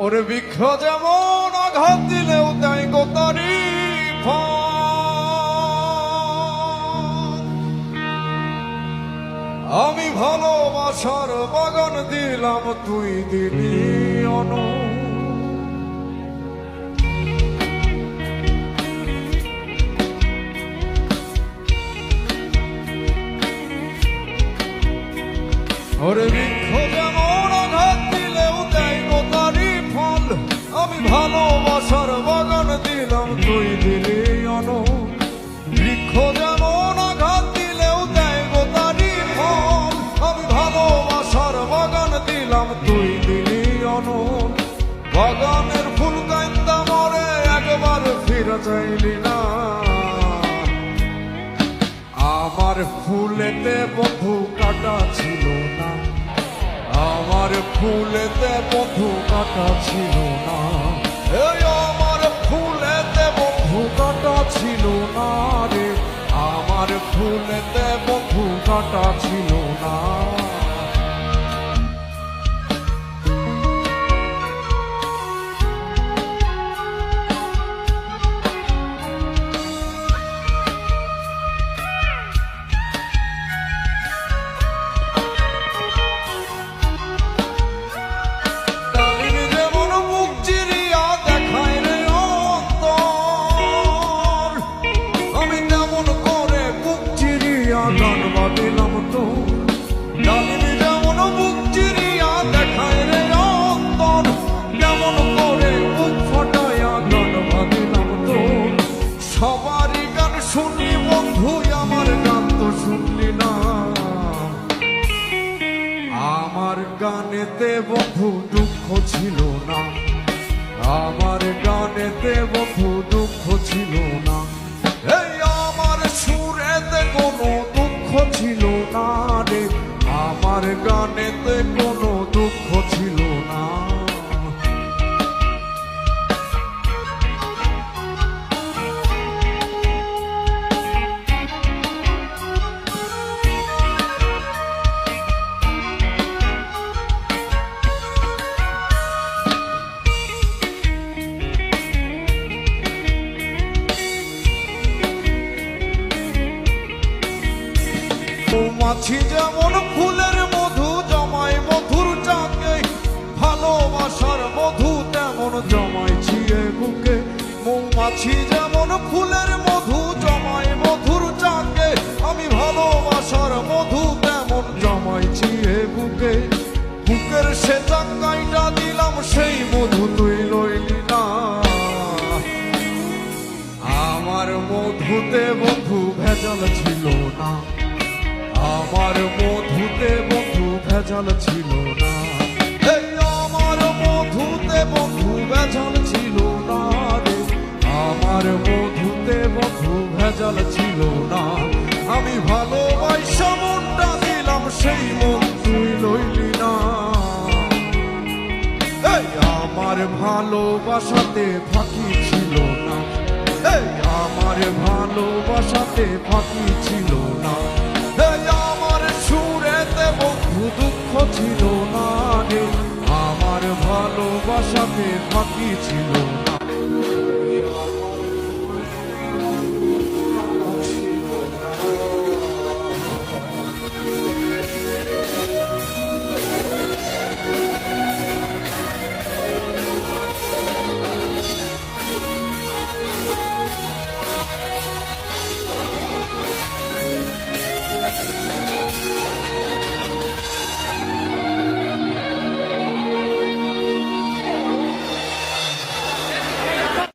ওরে বৃক্ষ যেমন আঘাত দিলেও দেয় গো তারি আমি ভালোবাসার বাগান দিলাম তুই দিলি অনো ওরে বৃক্ষ যেমন আঘাত দিলেও দেয় গো তারি ফল আমি ভালোবাসার বাগান দিলাম তুই দিলি অনো বৃক্ষ যেমন আঘাত দিলেও দেয় গো তারি ফল আমি ভালোবাসার বাগান দিলাম তুই দিলি অনো বাগানের ফুল কান্দা মরে একবার ফিরে চাইলি না আমার ফুলেতে বধু কাটা ছিল না আমার ফুলেতে বধু কাটা ছিল না এই আমার ফুলেতে বধু কাটা ছিল না রে আমার ফুলেতে বধু কাটা ছিল না দিলাম তো ডালিমি যেমন বুক চিরিয়া দেখায় রে অন্তর যেমন করে বুক ফাটাইয়া গান বাঁধিলাম তো সবারই গান শুনি বন্ধু আমার গান তো শুনলি না আমার গানেতে বন্ধু দুঃখ ছিল না আমার গানেতে বন্ধু দুঃখ ছিল না এই আমার সুরেতে কোনো ছিল না রে আমার গানেতে কোনো দুঃখ ছিল না মৌমাছি যেমন ফুলের মধু জমায় মধুর চাকে ভালোবাসার মধু তেমন জমাইছি এ বুকে মৌমাছি যেমন ফুলের মধু জমায় মধুর চাকে আমি ভালোবাসার মধু তেমন জমাইছি এ বুকে বুকের সে চাকাইটা দিলাম সেই মধু তুই লইলি না আমার মধুতে বন্ধু ভেজাল ছিল না আমার মধুতে বন্ধু ভেজাল ছিল না এই আমার মধুতে বন্ধু ভেজাল ছিল না রে আমার মধুতে বন্ধু ভেজাল ছিল না আমি ভালোবাসা মনটা দিলাম সেই মন তুই লইলি না এই আমার ভালোবাসাতে ফাঁকি ছিল না এই আমার ভালোবাসাতে ফাঁকি ছিল না আমার সুরেতে বন্ধু দুঃখ ছিল না রে আমার ভালোবাসাতে ফাঁকি ছিল না